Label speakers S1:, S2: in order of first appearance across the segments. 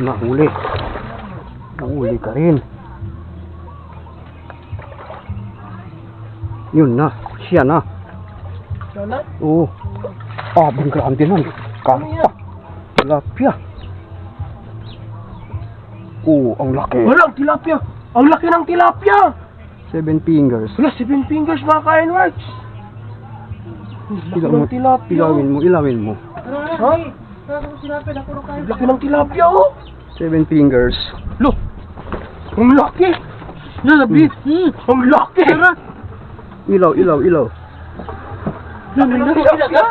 S1: Nahuli. Nahuli ka rin. Yun na. Siya na.
S2: Sana?
S1: Oo. Grande nun. Karpa. Tilapia. Oo, ang laki.
S2: Wala, ang tilapia! Ang laki ng tilapia!
S1: 7 fingers.
S2: Wala, 7 fingers mga ka-N-Works!
S1: Ilawin mo. Ilawin mo.
S2: Ha? Ang laki ng tilapia, oh!
S1: 7 fingers.
S2: Look! Ang laki! Nabi! Ang laki!
S1: Ilaw.
S2: Ang tilapia!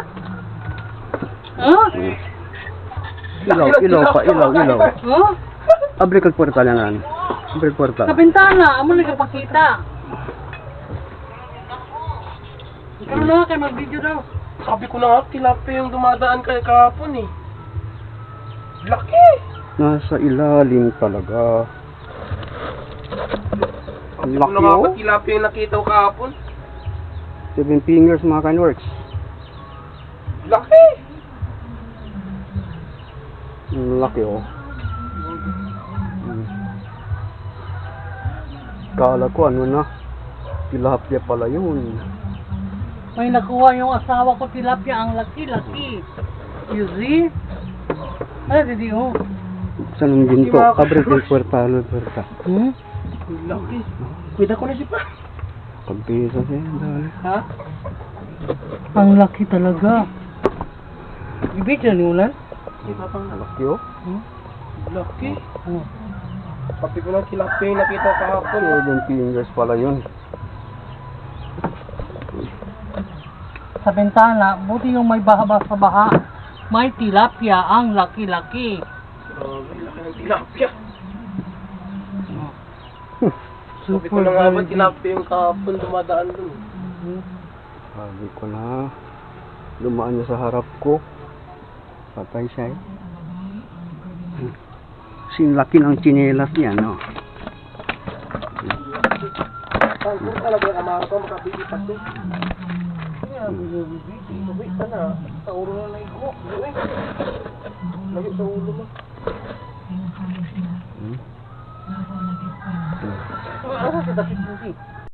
S1: Ilaw pa.
S3: Oh?
S1: Abre kag portal yan. Abre portal.
S3: Sa bintana, amo nagpakita. Ikaw na kayo mag-video daw.
S2: Sabi ko na nga, tilapia yung dumadaan kay kahapon eh. Laki!
S1: Nasa ilalim talaga. Ang
S2: Sabi ko
S1: laki
S2: na nga ba,
S1: oh.
S2: tilapia yung nakita ko kahapon?
S1: 7 fingers mga ka-N-Works.
S2: Laki!
S1: Ang laki oh. Kala ko ano na. Tilapia pala yun.
S3: May nakuha yung asawa ko tilapia, ang laki-laki. You see? Ay, hindi oh.
S1: Saan ang ginto? Abre kag portal.
S2: Laki. Kuwida ko na si pa.
S1: Pagpisa siya. Dali.
S2: Ha?
S3: Ang laki talaga. Ibig ni Ulan?
S1: Ang laki oh.
S2: Laki.
S3: Oh.
S2: Sabi ko na tilapia yung nakita ko kahapon.
S1: 7 fingers pala yun.
S3: Sa bintana, buti yung may baha sa baha. May tilapia, ang laki-laki.
S2: Laki ng tilapia. Sabi ko
S3: Super
S2: na nga ba,
S3: very
S2: tilapia yung kahapon dumadaan dun.
S1: Sabi ko na. Dumaan niya sa harap ko. Patay siya eh. Sinlaki ng tsinelas niya, no?
S2: Saan ko talaga yung amaro ko, makabili pa ito. Sabi ka na, sa ulo na naigo. Lagi sa ulo mo. Ano sa tapit mo?